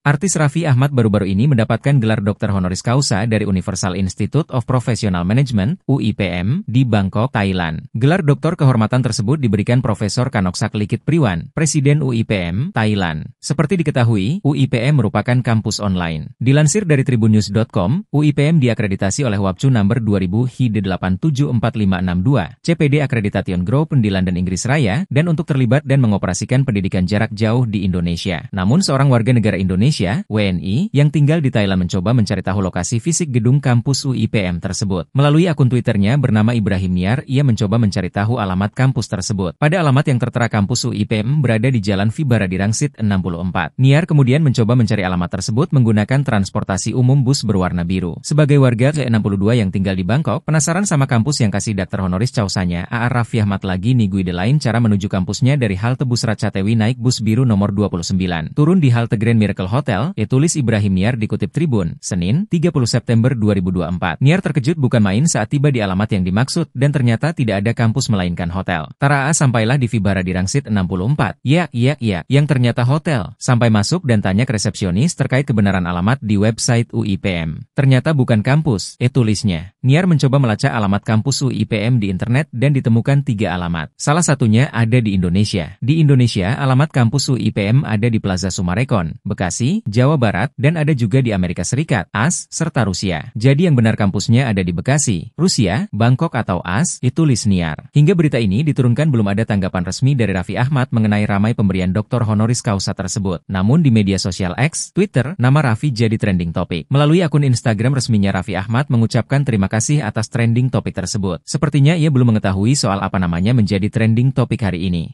Artis Raffi Ahmad baru-baru ini mendapatkan gelar doktor honoris causa dari Universal Institute of Professional Management (UIPM) di Bangkok, Thailand. Gelar doktor kehormatan tersebut diberikan Profesor Kanoksak Likit Priwan, Presiden UIPM, Thailand. Seperti diketahui, UIPM merupakan kampus online. Dilansir dari tribunnews.com, UIPM diakreditasi oleh WAPCU nomor 2000-HID874562, CPD Accreditation Group di London, Inggris Raya, dan untuk terlibat dan mengoperasikan pendidikan jarak jauh di Indonesia. Namun seorang warga negara Indonesia WNI, yang tinggal di Thailand mencoba mencari tahu lokasi fisik gedung kampus UIPM tersebut. Melalui akun Twitternya bernama Ibrahim Niar, ia mencoba mencari tahu alamat kampus tersebut. Pada alamat yang tertera kampus UIPM berada di Jalan Vibara Dirangsit 64. Niar kemudian mencoba mencari alamat tersebut menggunakan transportasi umum bus berwarna biru. Sebagai warga ke-62 yang tinggal di Bangkok, penasaran sama kampus yang kasih doktor honoris causanya, Raffi Ahmad lagi niguide lain cara menuju kampusnya dari halte bus Ratchathani naik bus biru nomor 29. Turun di halte Grand Miracle Hotel, tulis Ibrahim Niar dikutip Tribun, Senin, 30 September 2024. Niar terkejut bukan main saat tiba di alamat yang dimaksud dan ternyata tidak ada kampus melainkan hotel. Taraa sampailah di Vibara Dirangsit 64. Yang ternyata hotel. Sampai masuk dan tanya ke resepsionis terkait kebenaran alamat di website UIPM. Ternyata bukan kampus, tulisnya. Niar mencoba melacak alamat kampus UIPM di internet dan ditemukan 3 alamat. Salah satunya ada di Indonesia. Di Indonesia, alamat kampus UIPM ada di Plaza Sumarekon, Bekasi, Jawa Barat, dan ada juga di Amerika Serikat, AS, serta Rusia. Jadi yang benar kampusnya ada di Bekasi, Rusia, Bangkok atau AS, tulis Niar. Hingga berita ini diturunkan belum ada tanggapan resmi dari Raffi Ahmad mengenai ramai pemberian doktor honoris causa tersebut. Namun di media sosial X, Twitter, nama Raffi jadi trending topik. Melalui akun Instagram resminya Raffi Ahmad mengucapkan terima kasih atas trending topik tersebut. Sepertinya ia belum mengetahui soal apa namanya menjadi trending topik hari ini.